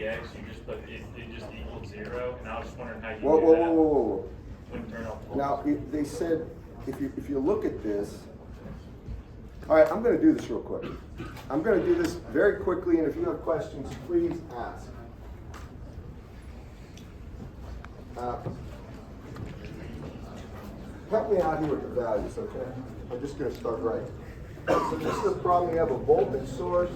VX, you just put it just equals 0, and I was just wondering how you Whoa, do whoa, that whoa, whoa, whoa. when you turn off the Now, voltage. they said, if you look at this, all right, I'm gonna do this real quick. I'm gonna do this very quickly, and if you have questions, please ask. Help me out here with the values, okay? I'm just gonna start right. So this is the problem, you have a voltage source.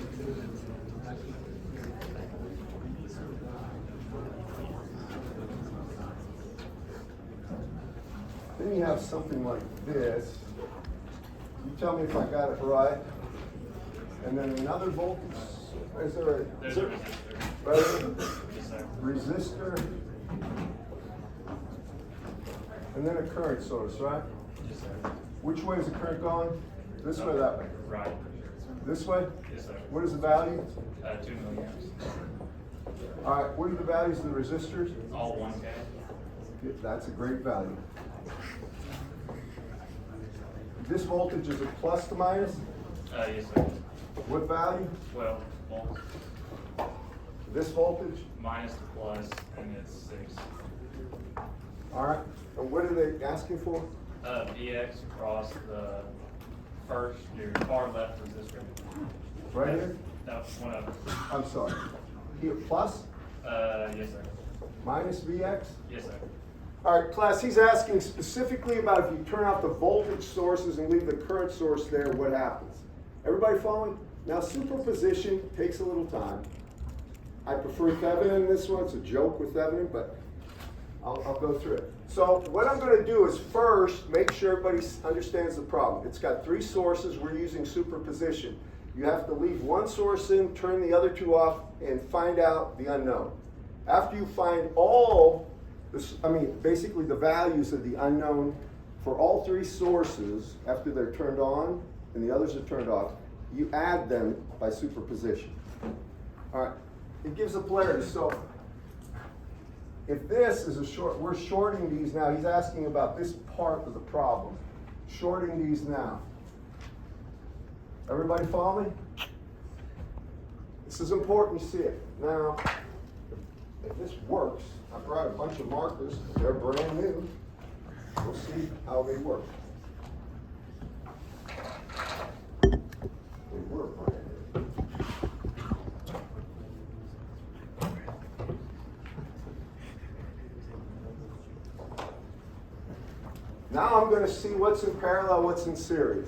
Then you have something like this. You tell me if I got it right. And then another voltage, is there There's a resistor. a Yes, sir. resistor? And then a current source, right? Yes, sir. Which way is the current going? This way or that way? Right. This way? Yes, sir. What is the value? 2 milliamps. All right, what are the values of the resistors? All 1K. That's a great value. This voltage is a plus to minus? Yes, sir. What value? 12 volts. This voltage? Minus the plus, and it's 6. All right, and what are they asking for? VX across the first, your far left resistor. Right here? No, one of them. I'm sorry. Here, plus, Yes, sir. minus Vx? Yes, sir. All right, class, he's asking specifically about if you turn off the voltage sources and leave the current source there, what happens? Everybody following? Now, superposition takes a little time. I prefer Thevenin in this one. It's a joke with Thevenin, but I'll go through it. So what I'm going to do is first make sure everybody understands the problem. It's got 3 sources. We're using superposition. You have to leave one source in, turn the other 2 off, and find out the unknown. After you find all this, basically the values of the unknown for all 3 sources after they're turned on and the others are turned off, you add them by superposition. All right, it gives a polarity. So if this is a short, we're shorting these now. He's asking about this part of the problem. Shorting these now. Everybody follow me? This is important, you see it. Now, if this works, I brought a bunch of markers. They're brand new. We'll see how they work. They were brand new. Now I'm going to see what's in parallel, what's in series.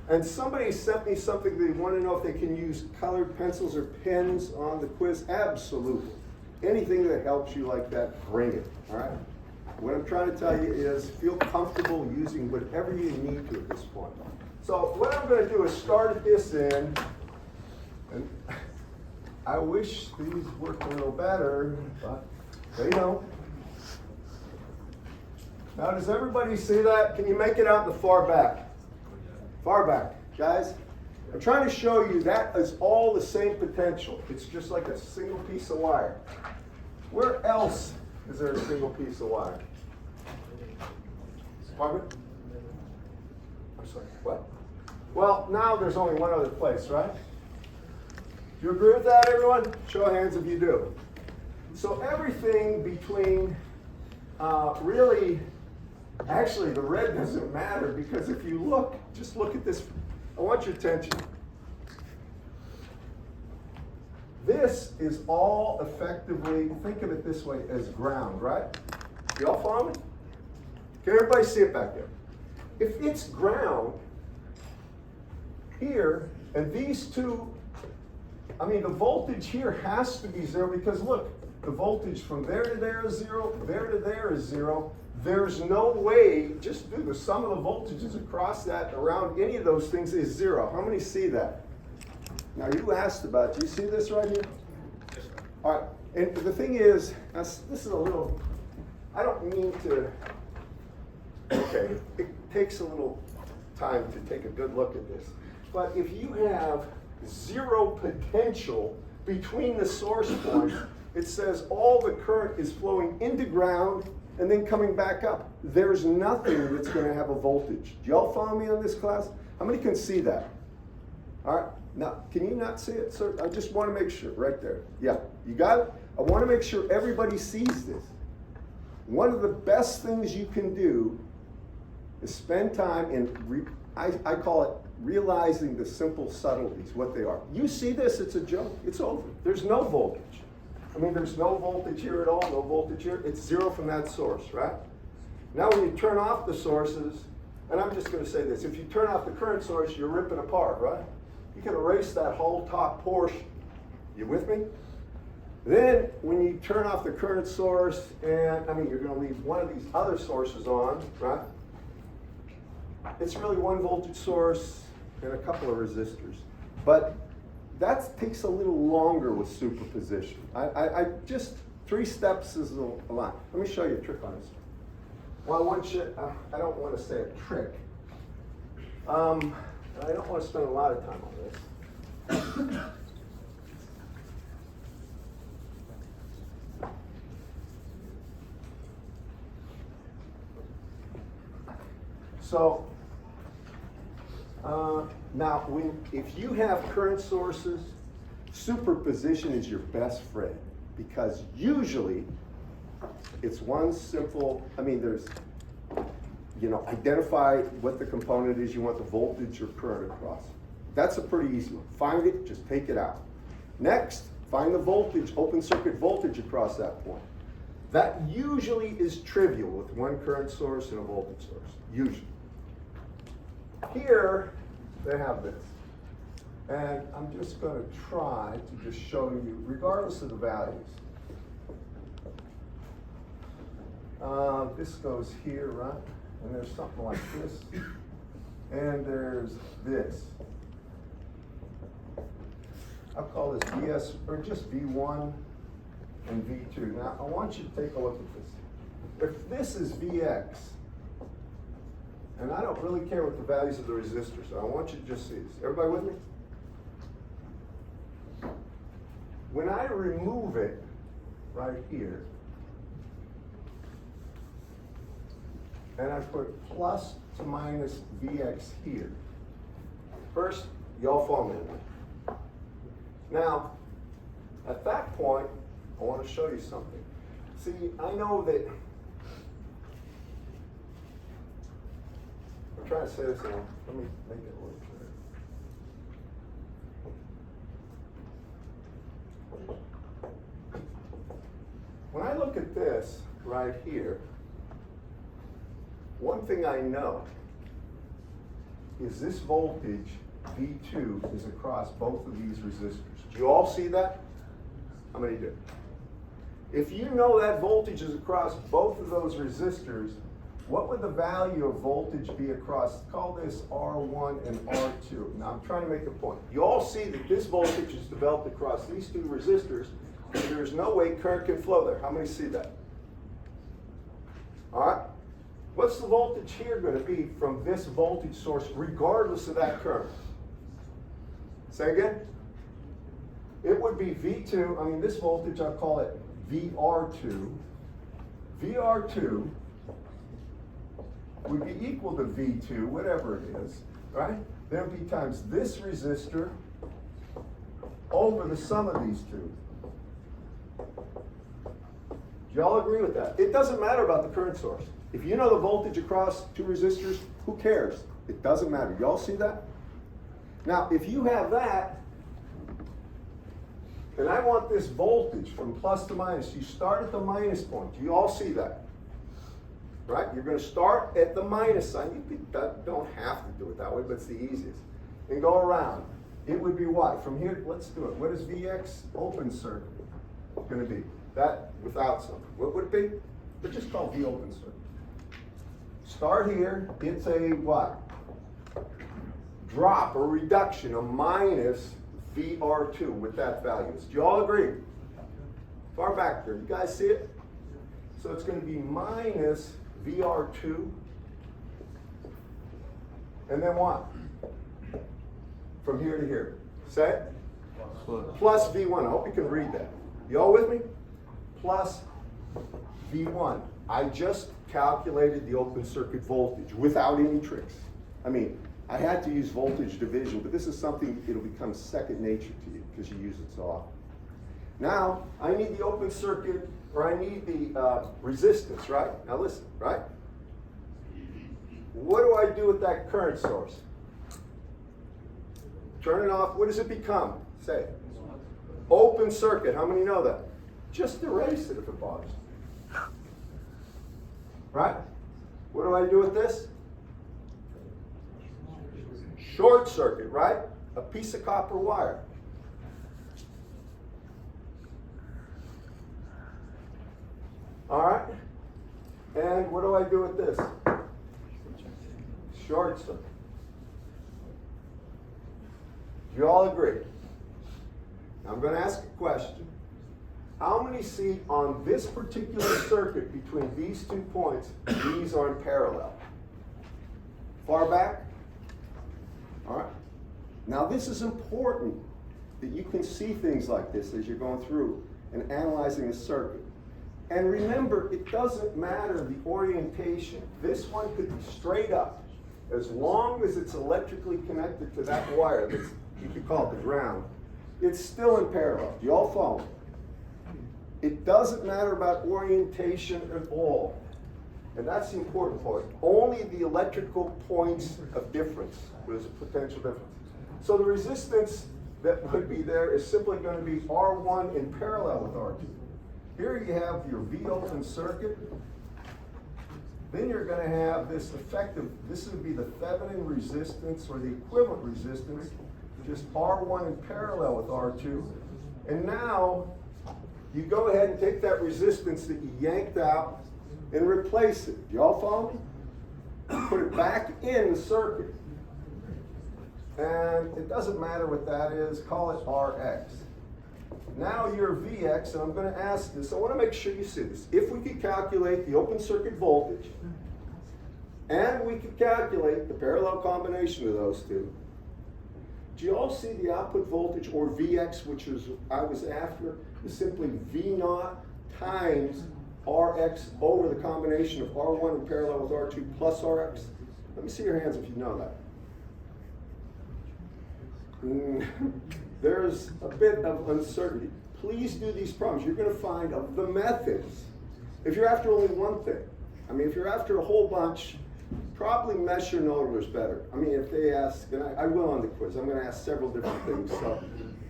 And somebody sent me something, they want to know if they can use colored pencils or pens on the quiz. Absolutely. Anything that helps you like that, bring it, all right? What I'm trying to tell you is feel comfortable using whatever you need to at this point. So what I'm going to do is start this in, and I wish these worked a little better, but they don't. Now, does everybody see that? Can you make it out the far back? Far back, guys. I'm trying to show you that is all the same potential. It's just like a single piece of wire. Where else is there a single piece of wire? Pardon? I'm sorry, what? Well, now there's only one other place, right? Do you agree with that, everyone? Show of hands if you do. So everything between really, actually the red doesn't matter because if you look, just look at this. I want your attention. This is all effectively, think of it this way, as ground, right? You all follow me? Can everybody see it back there? If it's ground here, and these two, the voltage here has to be 0 because look, the voltage from there to there is 0, there to there is 0. There's no way, just do the sum of the voltages across that, around any of those things is 0. How many see that? Now you asked about, do you see this right here? Yes, sir. All right, and the thing is, this is a little, I don't mean to, okay, it takes a little time to take a good look at this. But if you have 0 potential between the source points, it says all the current is flowing into ground and then coming back up. There's nothing that's going to have a voltage. Do y'all follow me on this, class? How many can see that? All right, Now, can you not see it, sir? I just want to make sure, right there. Yeah, you got it? I want to make sure everybody sees this. One of the best things you can do is spend time in, I call it realizing the simple subtleties, what they are. You see this, it's a joke, it's over. There's no voltage. I mean, there's no voltage here at all, no voltage here. It's zero from that source, right? Now when you turn off the sources, and I'm just going to say this, if you turn off the current source, you're ripping apart, right? You can erase that whole top portion. You with me? Then when you turn off the current source, and I mean, you're going to leave one of these other sources on, right? It's really one voltage source and a couple of resistors. But that takes a little longer with superposition. I just, 3 steps is a lot. Let me show you a trick on this. Well, I want you, I don't want to say a trick. And I don't want to spend a lot of time on this. So, now if you have current sources, superposition is your best friend, because usually it's one simple, I mean, there's, identify what the component is you want the voltage or current across. That's a pretty easy one. Find it, just take it out. Next, find the voltage, open circuit voltage across that point. That usually is trivial with one current source and a voltage source, usually. Here, they have this. And I'm just going to try to just show you, regardless of the values. This goes here, right? And there's something like this. And there's this. I'll call this VS, or just V1 and V2. Now, I want you to take a look at this. If this is VX, and I don't really care what the values of the resistors are, I want you to just see this. Everybody with me? When I remove it right here, and I put plus to minus Vx here, first, y'all follow me. Now, at that point, I want to show you something. See, I know that, I'm trying to say this now. Let me make it work clear. When I look at this right here, one thing I know is this voltage, V2, is across both of these resistors. Do you all see that? How many do? If you know that voltage is across both of those resistors, what would the value of voltage be across, call this R1 and R2. Now I'm trying to make a point. You all see that this voltage is developed across these 2 resistors, and there's no way current can flow there. How many see that? All right? What's the voltage here going to be from this voltage source regardless of that current? Say again? It would be V2, I mean this voltage, I'll call it VR2. VR2 would be equal to V2, whatever it is, right? That would be times this resistor over the sum of these 2. Do y'all agree with that? It doesn't matter about the current source. If you know the voltage across 2 resistors, who cares? It doesn't matter. Y'all see that? Now, if you have that, and I want this voltage from plus to minus, you start at the minus point. Do you all see that? Right? You're going to start at the minus sign. You don't have to do it that way, but it's the easiest. And go around. It would be what? From here, let's do it. What is Vx open circuit going to be? That without something. What would it be? Let's just call V open circuit. Start here. It's a what? Drop or reduction of minus VR2 with that value. Do you all agree? Far back there. You guys see it? So it's going to be minus VR2. And then what? From here to here. Say it? Plus V1. I hope you can read that. You all with me? Plus V1. I just calculated the open circuit voltage without any tricks. I mean, I had to use voltage division, but this is something, it'll become second nature to you because you use it so often. Now, I need the open circuit, or I need the resistance, right? Now listen, right? What do I do with that current source? Turn it off, what does it become? Say it. Open circuit, how many know that? Just erase it if it bothers you. Right? What do I do with this? Short circuit, right? A piece of copper wire. All right? And what do I do with this? Short circuit. Do you all agree? Now I'm going to ask a question. How many see on this particular circuit between these 2 points, these are in parallel? Far back? All right. Now this is important that you can see things like this as you're going through and analyzing a circuit. And remember, it doesn't matter the orientation. This one could be straight up. As long as it's electrically connected to that wire, that's, you could call it the ground, it's still in parallel. Do you all follow? It doesn't matter about orientation at all. And that's the important point. Only the electrical points of difference, there's a potential difference. So the resistance that would be there is simply going to be R1 in parallel with R2. Here you have your V open circuit. Then you're going to have this effective, this would be the Thevenin resistance or the equivalent resistance, just R1 in parallel with R2. And now you go ahead and take that resistance that you yanked out and replace it. You all follow me? Put it back in the circuit. And it doesn't matter what that is, call it Rx. Now your Vx, and I'm going to ask this, I want to make sure you see this. If we could calculate the open circuit voltage, and we could calculate the parallel combination of those two, do you all see the output voltage, or Vx, which is I was after, is simply V0 times Rx over the combination of R1 in parallel with R2 plus Rx? Let me see your hands if you know that. There's a bit of uncertainty. Please do these problems. You're going to find of the methods, if you're after only one thing, I mean, if you're after a whole bunch, probably mesh your nodalers better. I mean, if they ask, and I will on the quiz, I'm going to ask several different things. So,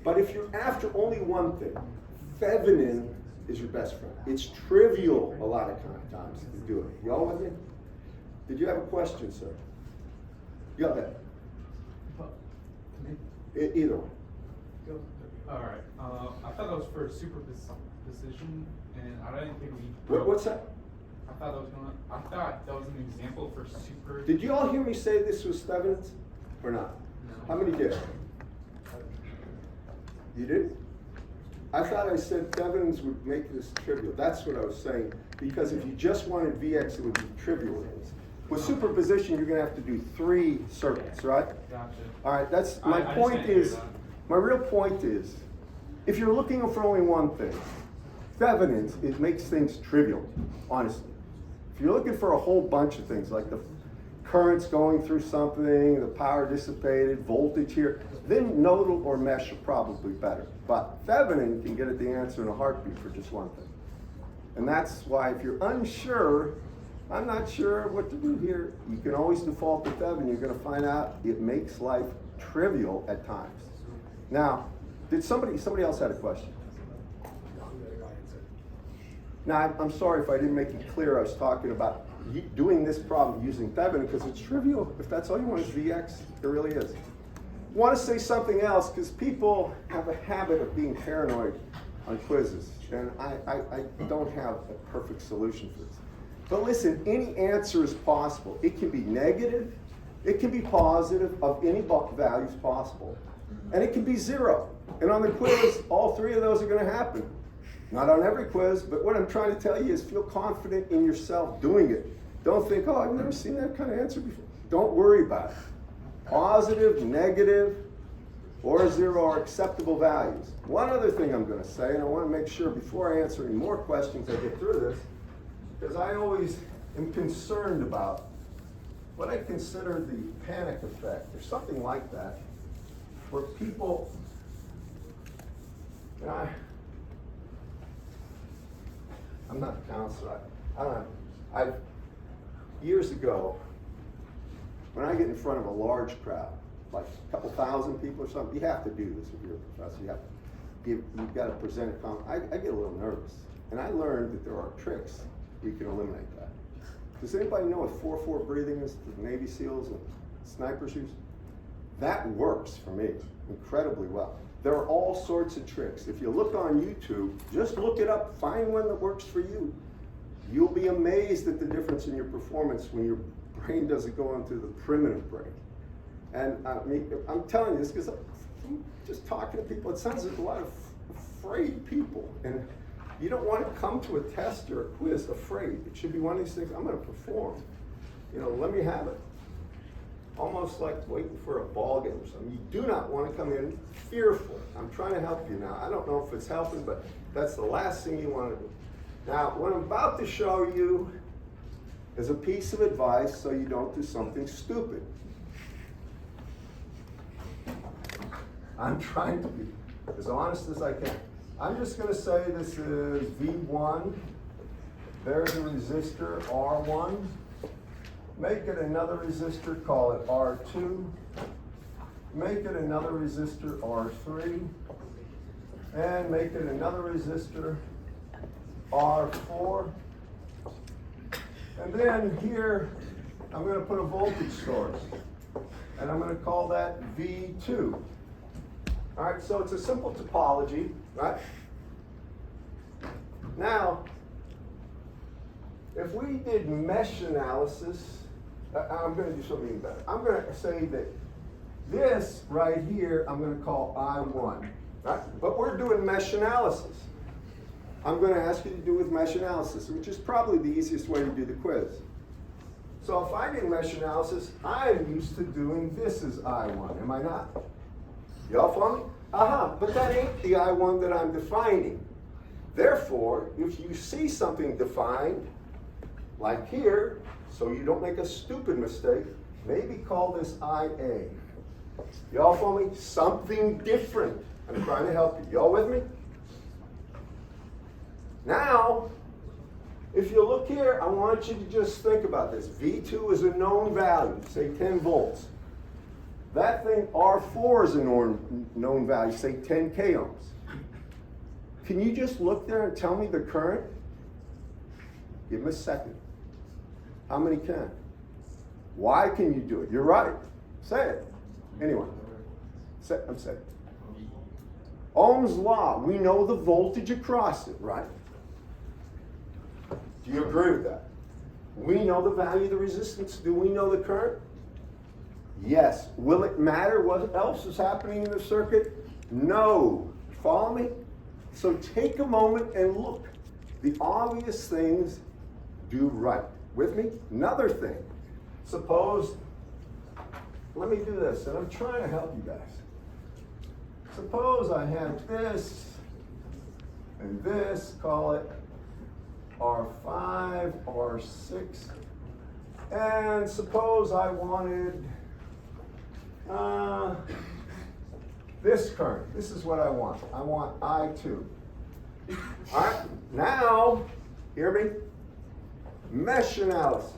but if you're after only one thing, Thevenin is your best friend. It's trivial a lot of times to do it. You all with me? Did you have a question, sir? Go ahead. Either one. All right. I thought that was for superposition, and I didn't think we. What's that? I thought that was an example for super. Did you all hear me say this was Thevenin's or not? No. How many did? You did? I thought I said Thevenin's would make this trivial. That's what I was saying. Because if you just wanted Vx, it would be trivial. With superposition, you're going to have to do 3 circuits, right? Gotcha. All right, that's my point is, my real point is, if you're looking for only one thing, Thevenin's, it makes things trivial, honestly. If you're looking for a whole bunch of things, like the currents going through something, the power dissipated, voltage here, then nodal or mesh are probably better. But Thevenin can get at the answer in a heartbeat for just one thing. And that's why if you're unsure, I'm not sure what to do here, you can always default to Thevenin. You're going to find out it makes life trivial at times. Now, did somebody else had a question? Now, I'm sorry if I didn't make it clear. I was talking about doing this problem using Thevenin because it's trivial. If that's all you want is Vx, it really is. I want to say something else because people have a habit of being paranoid on quizzes, and I don't have a perfect solution for this. But listen, any answer is possible. It can be negative, it can be positive of any values possible, and it can be 0. And on the quiz, all 3 of those are going to happen. Not on every quiz, but what I'm trying to tell you is feel confident in yourself doing it. Don't think, oh, I've never seen that kind of answer before. Don't worry about it. Positive, negative, or 0 are acceptable values. One other thing I'm going to say, and I want to make sure before I answer any more questions I get through this, because I always am concerned about what I consider the panic effect, or something like that, where people, and I'm not a counselor, I don't know, years ago, when I get in front of a large crowd, like a couple thousand people or something, you have to do this if you're a professor, you've got to present I get a little nervous, and I learned that there are tricks we can eliminate that. Does anybody know what 4-4 breathing is for Navy SEALs and snipers use? That works for me incredibly well. There are all sorts of tricks. If you look on YouTube, just look it up, find one that works for you. You'll be amazed at the difference in your performance when your brain doesn't go into the primitive brain. And I mean, I'm telling you this because I'm just talking to people. It sounds like a lot of afraid people. And you don't want to come to a test or a quiz afraid. It should be one of these things, I'm going to perform. Let me have it. Almost like waiting for a ball game or something. You do not want to come in fearful. I'm trying to help you now. I don't know if it's helping, but that's the last thing you want to do. Now, what I'm about to show you is a piece of advice so you don't do something stupid. I'm trying to be as honest as I can. I'm just going to say this is V1. There's a resistor, R1. Make it another resistor, call it R2. Make it another resistor, R3. And make it another resistor, R4. And then here, I'm going to put a voltage source. And I'm going to call that V2. All right, so it's a simple topology, right? Now, if we did mesh analysis, I'm going to do something even better. I'm going to say that this right here, I'm going to call I1, right? But we're doing mesh analysis. I'm going to ask you to do with mesh analysis, which is probably the easiest way to do the quiz. So if I did mesh analysis, I'm used to doing this as I1, am I not? Y'all follow me? But that ain't the I1 that I'm defining. Therefore, if you see something defined, like here, so you don't make a stupid mistake, maybe call this IA. Y'all follow me? Something different. I'm trying to help you. Y'all with me? Now, if you look here, I want you to just think about this. V2 is a known value, say 10 volts. That thing, R4 is a known value, say 10 k ohms. Can you just look there and tell me the current? Give me a second. How many can? Why can you do it? You're right. Say it. Anyone? I'm saying. Ohm's law. We know the voltage across it, right? Do you agree with that? We know the value of the resistance. Do we know the current? Yes. Will it matter what else is happening in the circuit? No. Follow me? So take a moment and look. The obvious things do right. With me? Another thing. Suppose, let me do this, and I'm trying to help you guys. Suppose I have this and this, call it R5, R6, and suppose I wanted this current. This is what I want. I want I2. All right, now, hear me? Mesh analysis.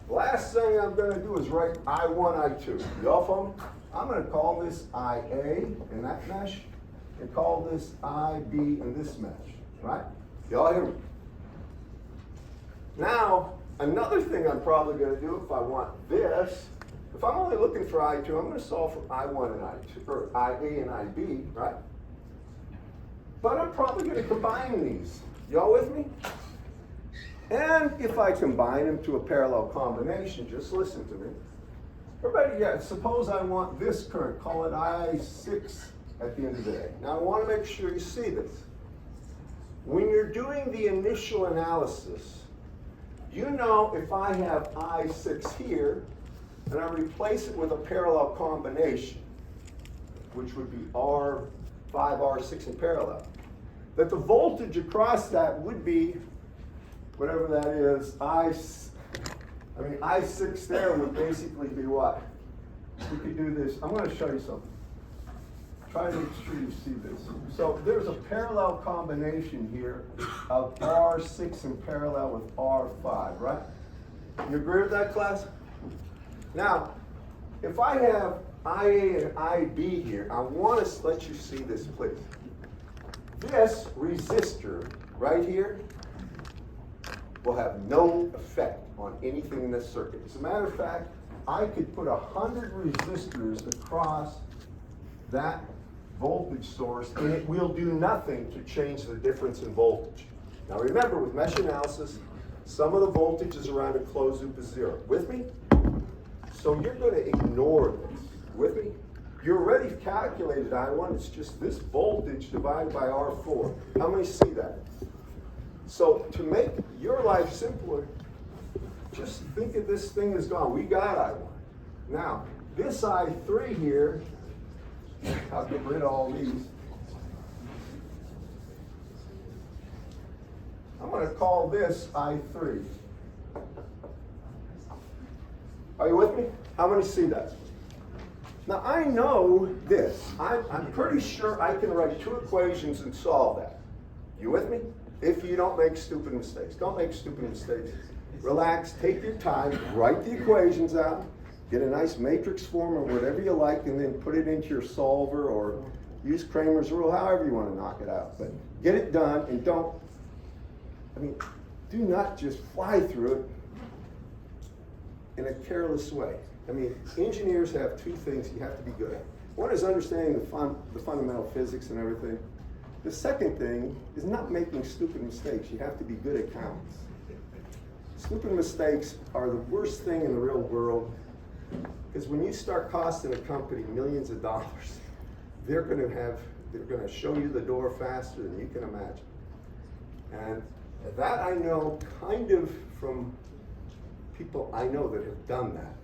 Last thing I'm going to do is write I1, I2. Y'all follow me? I'm going to call this IA in that mesh and call this IB in this mesh, right? Y'all hear me? Now, another thing I'm probably going to do if I want this, if I'm only looking for I2, I'm going to solve for I1 and I2, or IA and IB, right? But I'm probably going to combine these. Y'all with me? And if I combine them to a parallel combination, just listen to me. Everybody, yeah, suppose I want this current, call it I6 at the end of the day. Now I want to make sure you see this. When you're doing the initial analysis, you know if I have I6 here, and I replace it with a parallel combination, which would be R5, R6 in parallel, that the voltage across that would be whatever that is, I mean, I6 there would basically be what? We could do this. I'm going to show you something. Try to make sure you see this. So there's a parallel combination here of R6 in parallel with R5, right? You agree with that, class? Now, if I have IA and IB here, I want to let you see this, please. This resistor right here will have no effect on anything in this circuit. As a matter of fact, I could put 100 resistors across that voltage source and it will do nothing to change the difference in voltage. Now remember, with mesh analysis, some of the voltages around a closed loop is 0. With me? So you're going to ignore this. With me? You already calculated I1, it's just this voltage divided by R4. How many see that? So to make your life simpler, just think of this thing is gone. We got I1. Now, this I3 here, I'll get rid of all these. I'm going to call this I3. Are you with me? How many see that? Now I know this. I'm pretty sure I can write 2 equations and solve that. You with me? If you don't make stupid mistakes. Don't make stupid mistakes. Relax, take your time, write the equations out, get a nice matrix form or whatever you like, and then put it into your solver or use Kramer's rule, however you want to knock it out. But get it done and do not just fly through it in a careless way. I mean, engineers have 2 things you have to be good at. One is understanding the fundamental physics and everything. The second thing is not making stupid mistakes. You have to be good accountants. Stupid mistakes are the worst thing in the real world, because when you start costing a company millions of dollars, they're going to show you the door faster than you can imagine. And that I know kind of from people I know that have done that.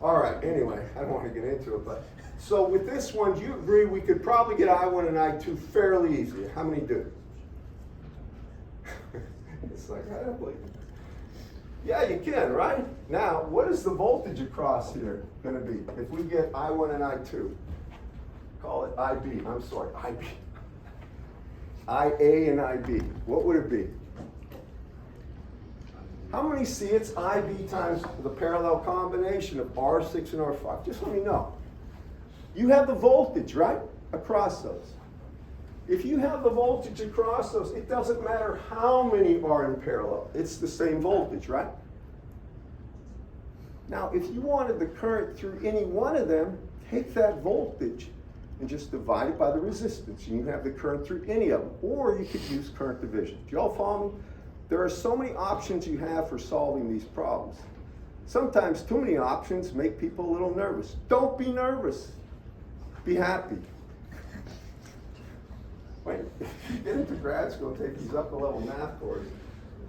All right, anyway, I don't want to get into it, but so with this one, do you agree we could probably get I1 and I2 fairly easy? How many do? It's like, I don't believe it. Yeah, you can, right? Now, what is the voltage across here going to be if we get I1 and I2? Call it IB. I'm sorry, IB. IA and IB. What would it be? How many see it's IB times the parallel combination of R6 and R5? Just let me know. You have the voltage, right? Across those. If you have the voltage across those, it doesn't matter how many are in parallel. It's the same voltage, right? Now, if you wanted the current through any one of them, take that voltage and just divide it by the resistance, and you have the current through any of them. Or you could use current division. Do you all follow me? There are so many options you have for solving these problems. Sometimes too many options make people a little nervous. Don't be nervous. Be happy. Wait, if you get into grad school and take these upper-level math courses,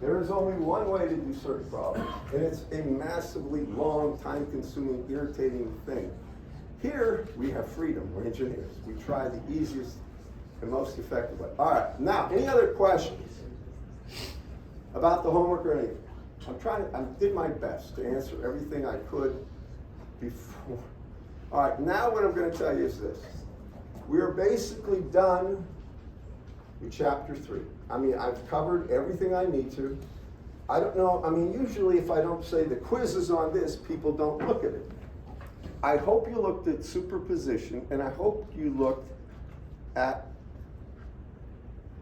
there is only one way to do certain problems, and it's a massively long, time-consuming, irritating thing. Here, we have freedom. We're engineers. We try the easiest and most effective way. All right, now, any other questions about the homework or anything? I did my best to answer everything I could before. All right, now what I'm going to tell you is this. We are basically done with chapter 3. I mean, I've covered everything I need to. I don't know, I mean, usually if I don't say the quiz is on this, people don't look at it. I hope you looked at superposition, and I hope you looked at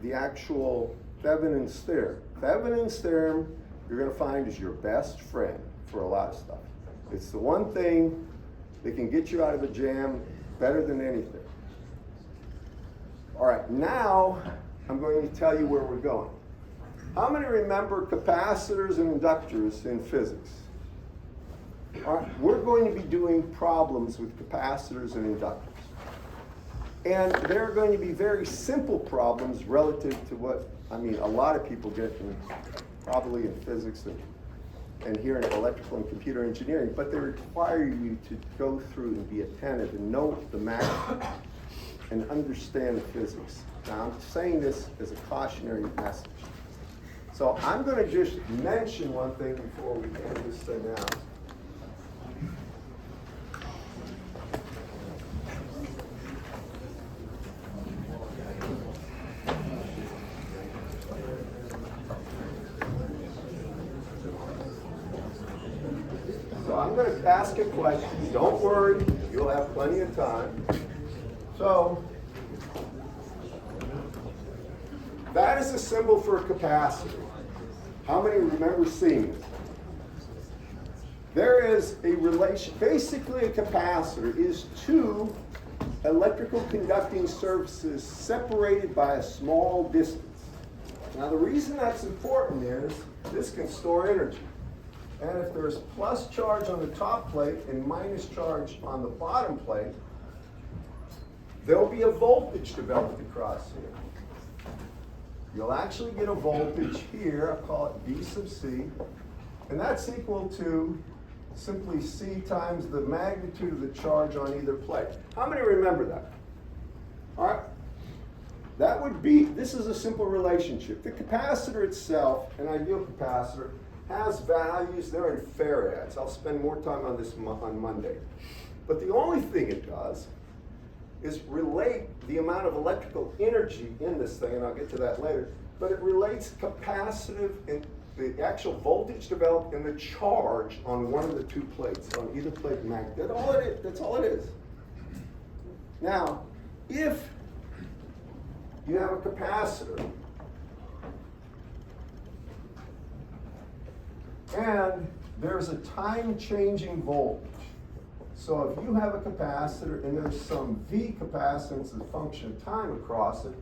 the actual Thevenin's theorem. Thevenin's theorem, you're going to find, is your best friend for a lot of stuff. It's the one thing that can get you out of a jam better than anything. All right, now I'm going to tell you where we're going. How many remember capacitors and inductors in physics? All right, we're going to be doing problems with capacitors and inductors. And they're going to be very simple problems relative to what, I mean, a lot of people get probably in physics and here in electrical and computer engineering, but they require you to go through and be attentive and know the math and understand the physics. Now, I'm saying this as a cautionary message. So I'm going to just mention one thing before we end this thing out. So I'm going to ask a question. Don't worry, you'll have plenty of time. So that is a symbol for a capacitor. How many remember seeing it? There is a relation, basically a capacitor is two electrical conducting surfaces separated by a small distance. Now the reason that's important is this can store energy. And if there's plus charge on the top plate and minus charge on the bottom plate, there'll be a voltage developed across here. You'll actually get a voltage here, I'll call it V sub C, and that's equal to simply C times the magnitude of the charge on either plate. How many remember that? All right. That would be, this is a simple relationship. The capacitor itself, an ideal capacitor, has values, they're in farads. I'll spend more time on this on Monday. But the only thing it does is relate the amount of electrical energy in this thing, and I'll get to that later, but it relates capacitive and the actual voltage developed and the charge on one of the two plates, on either plate mag. That's all it is. That's all it is. Now, if you have a capacitor and there's a time-changing voltage. So if you have a capacitor and there's some V capacitance as a function of time across it,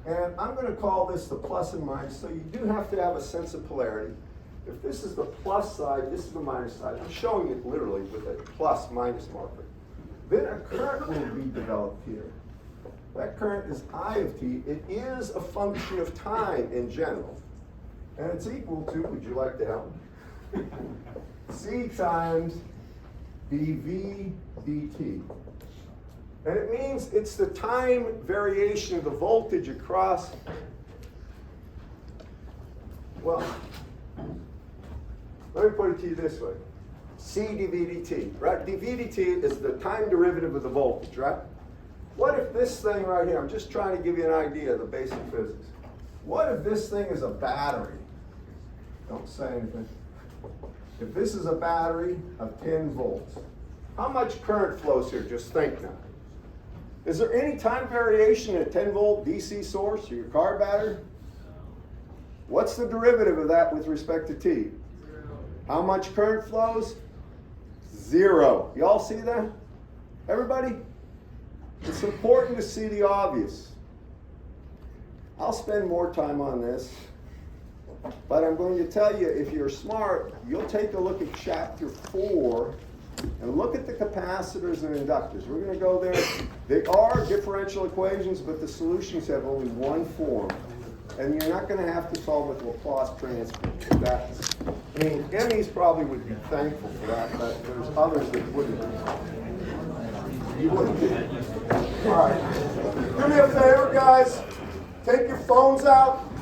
and I'm going to call this the plus and minus, so you do have to have a sense of polarity. If this is the plus side, this is the minus side. I'm showing it literally with a plus-minus marker. Then a current will be developed here. That current is I of t. It is a function of time in general. And it's equal to, would you like to help? C times dV dt. And it means it's the time variation of the voltage across. Well, let me put it to you this way. C dV dt, right? dV dt is the time derivative of the voltage, right? What if this thing right here, I'm just trying to give you an idea of the basic physics. What if this thing is a battery? Don't say anything. If this is a battery of 10 volts, how much current flows here? Just think now. Is there any time variation in a 10 volt DC source or your car battery? What's the derivative of that with respect to T? How much current flows? 0. Y'all see that? Everybody? It's important to see the obvious. I'll spend more time on this, but I'm going to tell you, if you're smart, you'll take a look at chapter 4 and look at the capacitors and inductors. We're going to go there. They are differential equations, but the solutions have only one form. And you're not going to have to solve with Laplace transfer. That's, I mean, MEs probably would be thankful for that, but there's others that wouldn't. You wouldn't be. All right. Do me a favor, guys. Take your phones out.